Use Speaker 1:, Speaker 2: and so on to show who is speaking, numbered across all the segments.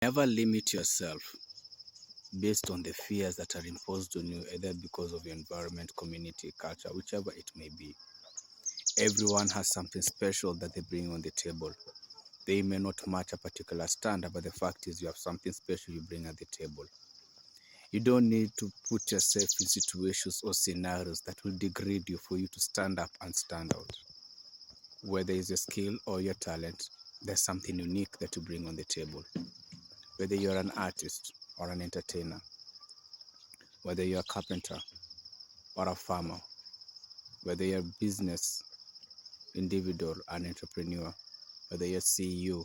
Speaker 1: Never limit yourself based on the fears that are imposed on you, either because of your environment, community, culture, whichever it may be. Everyone has something special that they bring on the table. They may not match a particular standard, but the fact is you have something special you bring at the table. You don't need to put yourself in situations or scenarios that will degrade you for you to stand up and stand out. Whether it's your skill or your talent, there's something unique that you bring on the table. Whether you're an artist or an entertainer, whether you're a carpenter or a farmer, whether you're a business individual, an entrepreneur, whether you're CEO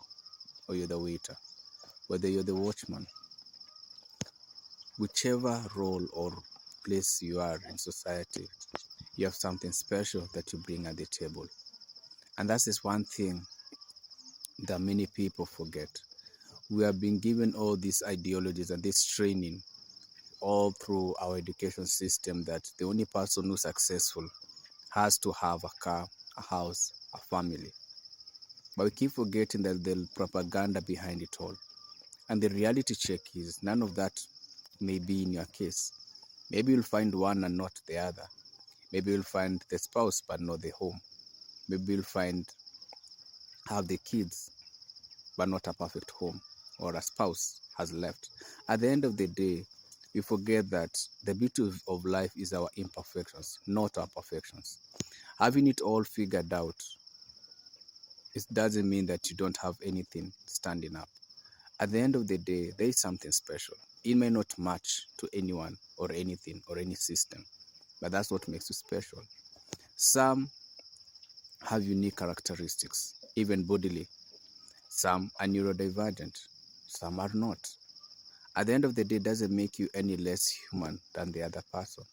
Speaker 1: or you're the waiter, whether you're the watchman, whichever role or place you are in society, you have something special that you bring at the table. And that is one thing that many people forget. We have been given all these ideologies and this training all through our education system that the only person who's successful has to have a car, a house, a family. But we keep forgetting that the propaganda behind it all. And the reality check is none of that may be in your case. Maybe you'll find one and not the other. Maybe you'll find the spouse but not the home. Maybe you'll have the kids but not a perfect home, or a spouse has left. At the end of the day, we forget that the beauty of life is our imperfections, not our perfections. Having it all figured out, it doesn't mean that you don't have anything standing up. At the end of the day, there is something special. It may not match to anyone or anything or any system, but that's what makes you special. Some have unique characteristics, even bodily. Some are neurodivergent, some are not. At the end of the day, it doesn't make you any less human than the other person.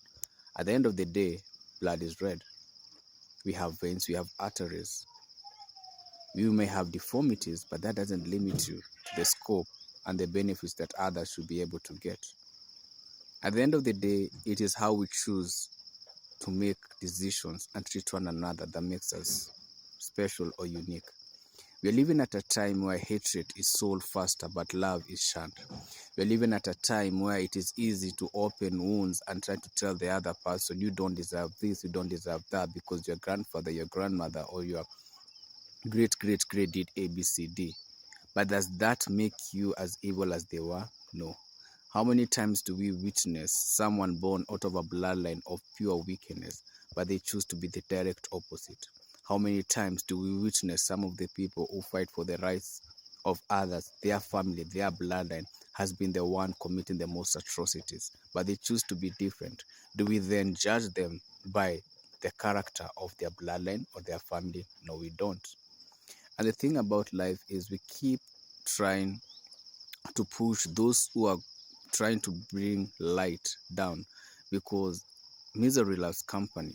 Speaker 1: At the end of the day, blood is red. We have veins, we have arteries. You may have deformities, but that doesn't limit you to the scope and the benefits that others should be able to get. At the end of the day, it is how we choose to make decisions and treat one another that makes us special or unique. We are living at a time where hatred is sold faster, but love is shunned. We are living at a time where it is easy to open wounds and try to tell the other person, you don't deserve this, you don't deserve that, because your grandfather, your grandmother, or your great did A, B, C, D. But does that make you as evil as they were? No. How many times do we witness someone born out of a bloodline of pure wickedness, but they choose to be the direct opposite? How many times do we witness some of the people who fight for the rights of others, their family, their bloodline, has been the one committing the most atrocities, but they choose to be different? Do we then judge them by the character of their bloodline or their family? No, we don't. And the thing about life is we keep trying to push those who are trying to bring light down, because misery loves company.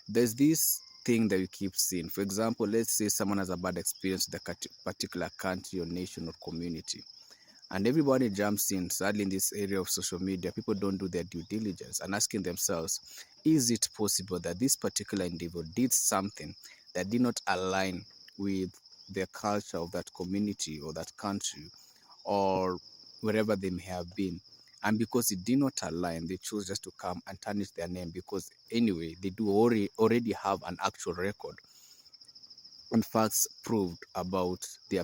Speaker 1: There's this thing that you keep seeing. For example, let's say someone has a bad experience with a particular country or nation or community, and everybody jumps in. Sadly, in this area of social media, people don't do their due diligence and asking themselves, is it possible that this particular individual did something that did not align with the culture of that community or that country or wherever they may have been? And because it did not align, they chose just to come and tarnish their name, because anyway, they do already have an actual record and facts proved about their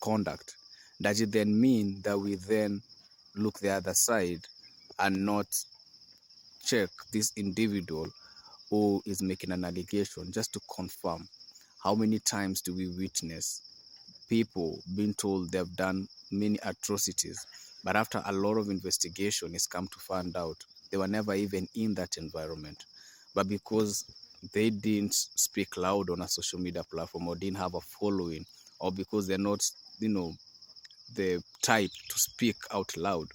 Speaker 1: conduct. Does it then mean that we then look the other side and not check this individual who is making an allegation just to confirm? How many times do we witness people being told they've done many atrocities, but after a lot of investigation, it's come to find out they were never even in that environment? But because they didn't speak loud on a social media platform, or didn't have a following, or because they're not, the type to speak out loud,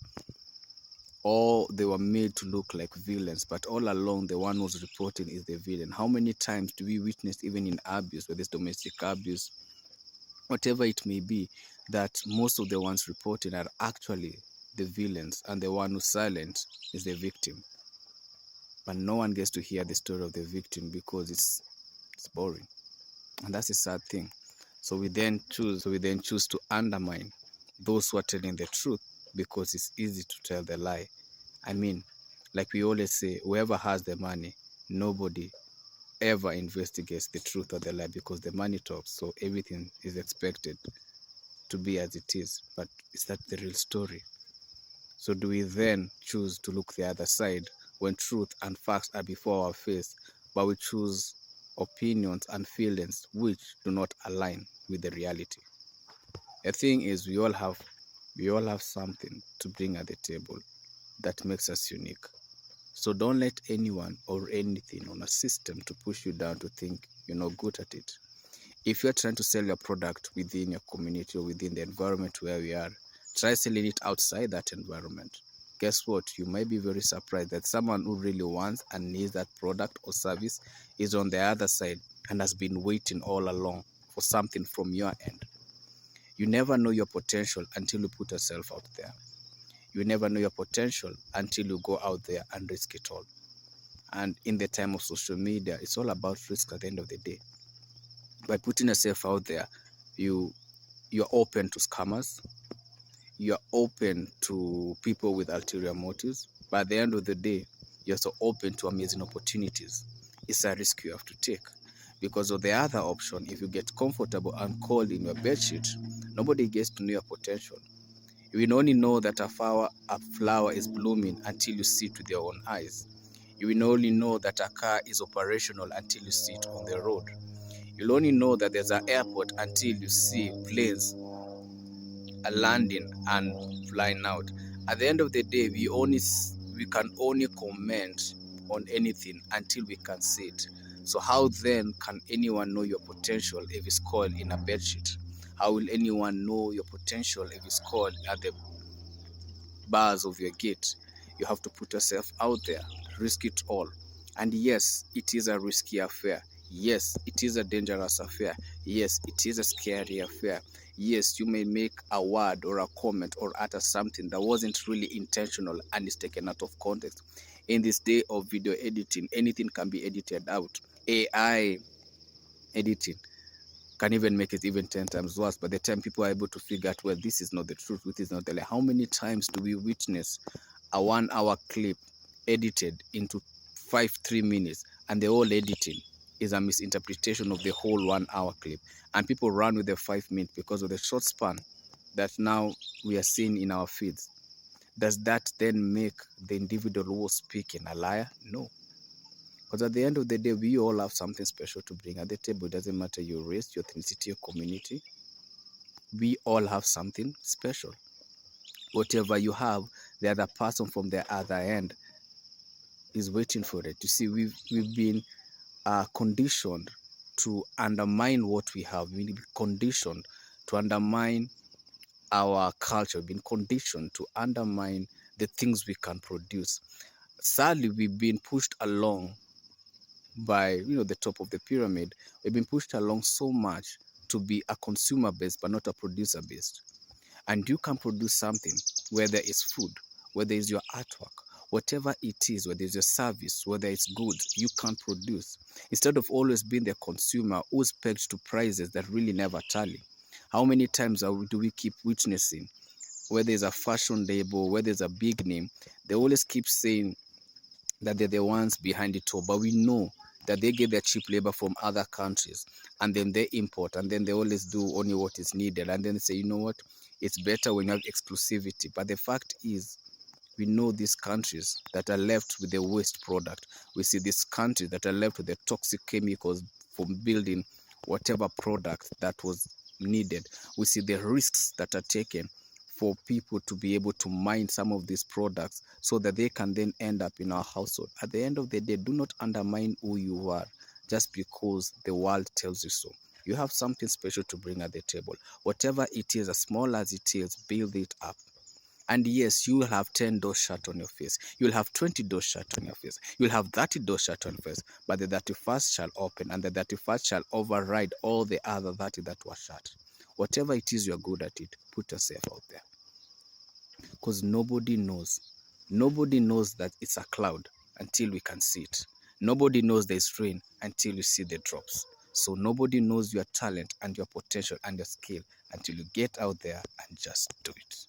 Speaker 1: or they were made to look like villains, but all along the one who's reporting is the villain. How many times do we witness, even in abuse, whether it's domestic abuse, whatever it may be, that most of the ones reporting are actually the villains, and the one who's silent is the victim? But no one gets to hear the story of the victim because it's boring, and that's a sad thing. So we then choose to undermine those who are telling the truth, because it's easy to tell the lie. I mean, like we always say, whoever has the money, nobody ever investigates the truth or the lie, because the money talks. So everything is expected to be as it is. But is that the real story? So do we then choose to look the other side when truth and facts are before our face, but we choose opinions and feelings which do not align with the reality? The thing is, we all have something to bring at the table that makes us unique. So don't let anyone or anything on a system to push you down to think you're not good at it. If you're trying to sell your product within your community or within the environment where we are, try selling it outside that environment. Guess what? You might be very surprised that someone who really wants and needs that product or service is on the other side and has been waiting all along for something from your end. You never know your potential until you put yourself out there. You never know your potential until you go out there and risk it all. And in the time of social media, it's all about risk at the end of the day. By putting yourself out there, you're open to scammers, you're open to people with ulterior motives, but at the end of the day, you're so open to amazing opportunities. It's a risk you have to take. Because of the other option, if you get comfortable and cold in your bedsheet, nobody gets to know your potential. You will only know that a flower is blooming until you see it with your own eyes. You will only know that a car is operational until you see it on the road. You'll only know that there's an airport until you see planes landing and flying out. At the end of the day, we can only comment on anything until we can see it. So how then can anyone know your potential if it's called in a bedsheet? How will anyone know your potential if it's called at the bars of your gate? You have to put yourself out there, risk it all. And yes, it is a risky affair. Yes, it is a dangerous affair. Yes, it is a scary affair. Yes, you may make a word or a comment or utter something that wasn't really intentional and is taken out of context. In this day of video editing, anything can be edited out. AI editing can even make it even 10 times worse. By the time people are able to figure out, well, this is not the truth, this is not the lie. How many times do we witness a 1 hour clip edited into 3 minutes, and the whole editing is a misinterpretation of the whole 1 hour clip, and people run with the 5 minutes because of the short span that now we are seeing in our feeds? Does that then make the individual who was speaking a liar? No. Because at the end of the day, we all have something special to bring at the table. It doesn't matter your race, your ethnicity, your community. We all have something special. Whatever you have, the other person from the other end is waiting for it. You see, we've been conditioned to undermine what we have. We've been conditioned to undermine our culture. We've been conditioned to undermine the things we can produce. Sadly, we've been pushed along by the top of the pyramid. We've been pushed along so much to be a consumer based but not a producer based. And you can produce something, whether it's food, whether it's your artwork, whatever it is, whether it's your service, whether it's good, you can produce, instead of always being the consumer who's pegged to prices that really never tally. How many times do we keep witnessing, whether it's a fashion label, whether it's a big name, they always keep saying that they're the ones behind it all, but we know that they get their cheap labor from other countries, and then they import, and then they always do only what is needed, and then they say, you know what, it's better when you have exclusivity. But the fact is, we know these countries that are left with the waste product. We see these countries that are left with the toxic chemicals from building whatever product that was needed. We see the risks that are taken for people to be able to mine some of these products so that they can then end up in our household. At the end of the day, do not undermine who you are just because the world tells you so. You have something special to bring at the table. Whatever it is, as small as it is, build it up. And yes, you will have 10 doors shut on your face. You'll have 20 doors shut on your face. You'll have 30 doors shut on your face. But the 31st shall open, and the 31st shall override all the other 30 that were shut. Whatever it is you're good at it, put yourself out there. Because nobody knows. Nobody knows that it's a cloud until we can see it. Nobody knows there's rain until you see the drops. So nobody knows your talent and your potential and your skill until you get out there and just do it.